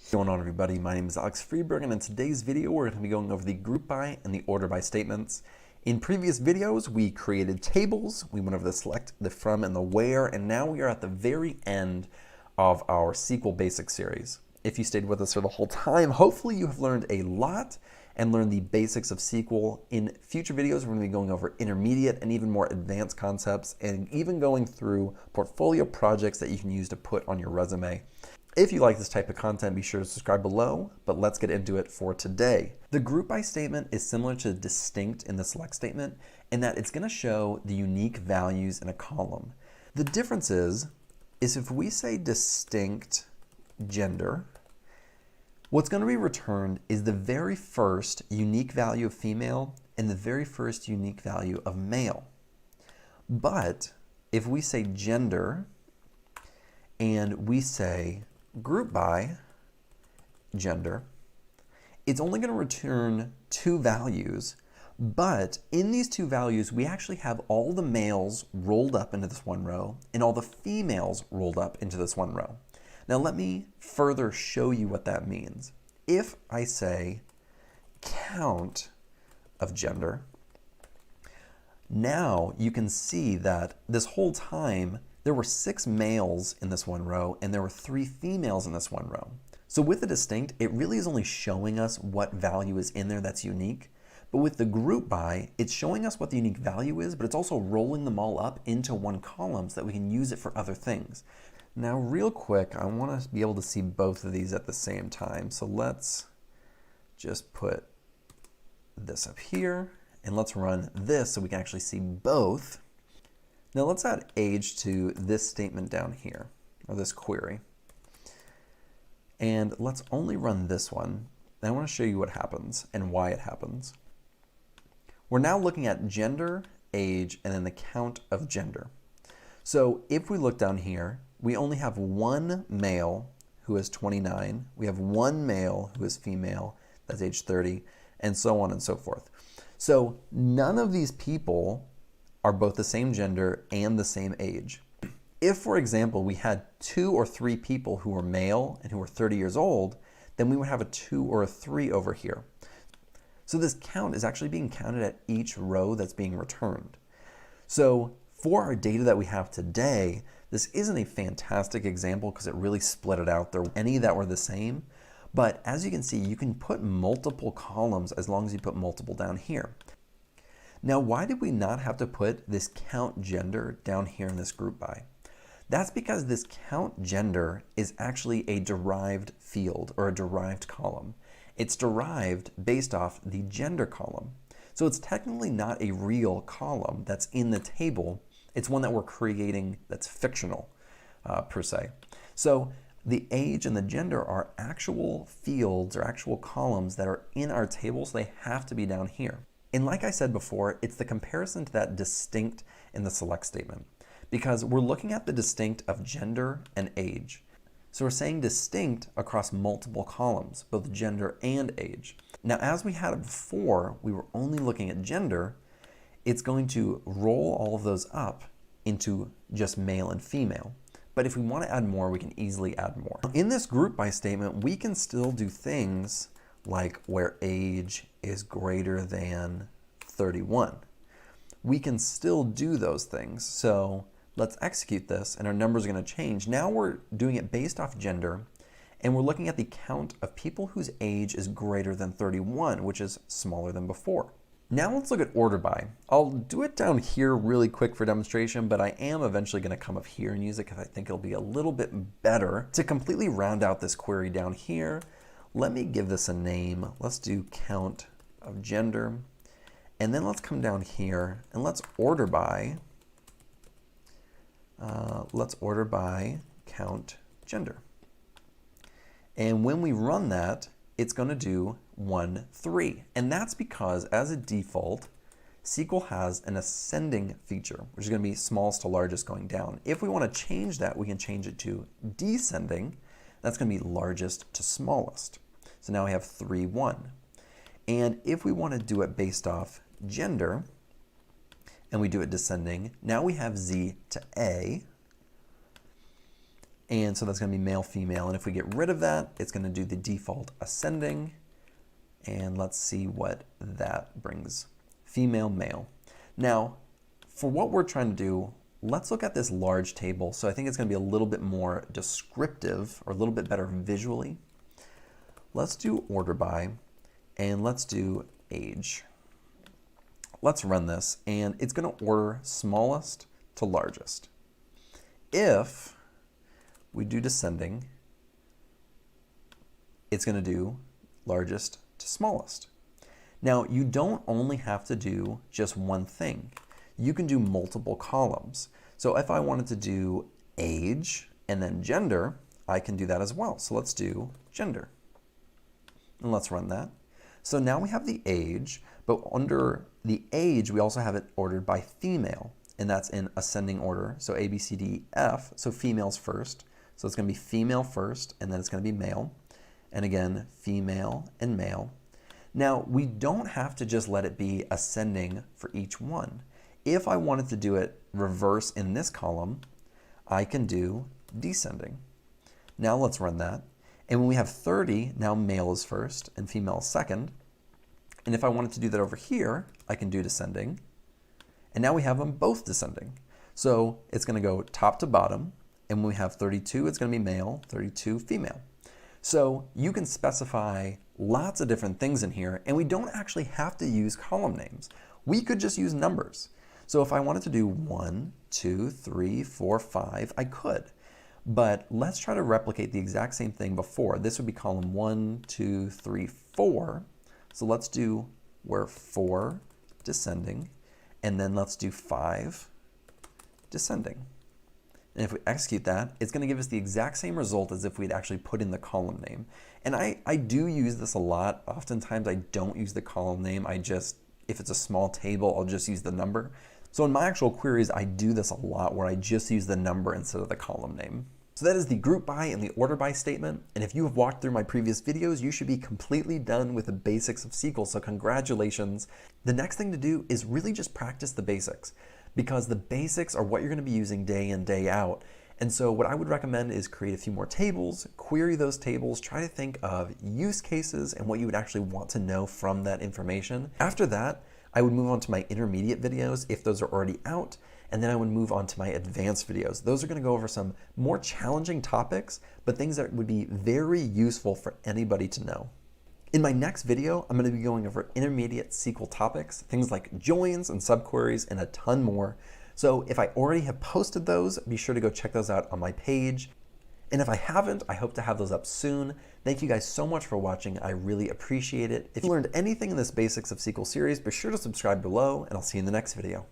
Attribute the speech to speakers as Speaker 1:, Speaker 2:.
Speaker 1: What's going on, everybody? My name is Alex Freeberg, and in today's video we're going to be going over the group by and the order by statements. In previous videos we created tables, we went over the select, the from, and the where, and now we are at the very end of our SQL Basics series. If you stayed with us for the whole time, hopefully you have learned a lot and learned the basics of SQL. In future videos we're going to be going over intermediate and even more advanced concepts, and even going through portfolio projects that you can use to put on your resume. If you like this type of content, be sure to subscribe below, but let's get into it for today. The group by statement is similar to distinct in the select statement in that it's going to show the unique values in a column. The difference is if we say distinct gender, what's going to be returned is the very first unique value of female and the very first unique value of male. But if we say gender and we say group by gender, it's only going to return two values, but in these two values we actually have all the males rolled up into this one row and all the females rolled up into this one row. Now let me further show you what that means. If I say count of gender, now you can see that this whole time there were 6 males in this one row and there were 3 females in this one row. So with the distinct, it really is only showing us what value is in there that's unique. But with the group by, it's showing us what the unique value is, but it's also rolling them all up into one column so that we can use it for other things. Now real quick, I want to be able to see both of these at the same time. So let's just put this up here and let's run this so we can actually see both. Now let's add age to this statement down here, or this query. And let's only run this one. I want to show you what happens and why it happens. We're now looking at gender, age, and then the count of gender. So if we look down here, we only have one male who is 29. We have one male who is female, that's age 30, and so on and so forth. So none of these people are both the same gender and the same age. If, for example, we had 2 or 3 people who were male and who were 30 years old, then we would have a 2 or a 3 over here. So this count is actually being counted at each row that's being returned. So for our data that we have today, this isn't a fantastic example because it really split it out. There were any that were the same, but as you can see, you can put multiple columns as long as you put multiple down here. Now, why did we not have to put this count gender down here in this group by? That's because this count gender is actually a derived field or a derived column. It's derived based off the gender column. So it's technically not a real column that's in the table. It's one that we're creating that's fictional, per se. So the age and the gender are actual fields or actual columns that are in our table, so they have to be down here. And like I said before, it's the comparison to that distinct in the select statement, because we're looking at the distinct of gender and age. So we're saying distinct across multiple columns, both gender and age. Now, as we had it before, we were only looking at gender. It's going to roll all of those up into just male and female. But if we want to add more, we can easily add more. In this group by statement, we can still do things like where age is greater than 31. We can still do those things. So let's execute this and our numbers are going to change. Now we're doing it based off gender and we're looking at the count of people whose age is greater than 31, which is smaller than before. Now let's look at order by. I'll do it down here really quick for demonstration, but I am eventually going to come up here and use it because I think it'll be a little bit better. To completely round out this query down here, let me give this a name. Let's do count of gender. And then let's come down here and let's order by count gender. And when we run that, it's going to do 1, 3. And that's because as a default, SQL has an ascending feature, which is going to be smallest to largest going down. If we want to change that, we can change it to descending. That's going to be largest to smallest. So now we have 3, 1. And if we want to do it based off gender, and we do it descending, now we have Z to A. And so that's going to be male, female. And if we get rid of that, it's going to do the default ascending. And let's see what that brings. Female, male. Now, for what we're trying to do, let's look at this large table. So I think it's going to be a little bit more descriptive or a little bit better visually. Let's do order by, and let's do age. Let's run this, and it's going to order smallest to largest. If we do descending, it's going to do largest to smallest. Now, you don't only have to do just one thing. You can do multiple columns. So if I wanted to do age and then gender, I can do that as well. So let's do gender. And let's run that. So now we have the age, but under the age, we also have it ordered by female, and that's in ascending order. So A, B, C, D, F, so females first. So it's going to be female first, and then it's going to be male. And again, female and male. Now, we don't have to just let it be ascending for each one. If I wanted to do it reverse in this column, I can do descending. Now let's run that. And when we have 30, now male is first and female is second. And if I wanted to do that over here, I can do descending. And now we have them both descending. So it's going to go top to bottom. And when we have 32, it's going to be male, 32 female. So you can specify lots of different things in here, and we don't actually have to use column names. We could just use numbers. So if I wanted to do 1, 2, 3, 4, 5, I could. But let's try to replicate the exact same thing before. This would be column 1, 2, 3, 4. So let's do where 4 descending, and then let's do 5 descending. And if we execute that, it's going to give us the exact same result as if we'd actually put in the column name. And I do use this a lot. Oftentimes I don't use the column name. If it's a small table, I'll just use the number. So in my actual queries, I do this a lot where I just use the number instead of the column name. So that is the group by and the order by statement. And if you have walked through my previous videos, you should be completely done with the basics of SQL. So congratulations. The next thing to do is really just practice the basics, because the basics are what you're going to be using day in, day out. And so what I would recommend is create a few more tables, query those tables, try to think of use cases and what you would actually want to know from that information. After that, I would move on to my intermediate videos if those are already out, and then I would move on to my advanced videos. Those are going to go over some more challenging topics, but things that would be very useful for anybody to know. In my next video, I'm going to be going over intermediate SQL topics, things like joins and subqueries, and a ton more. So if I already have posted those, be sure to go check those out on my page. And if I haven't, I hope to have those up soon. Thank you guys so much for watching. I really appreciate it. If you learned anything in this Basics of SQL series, be sure to subscribe below, and I'll see you in the next video.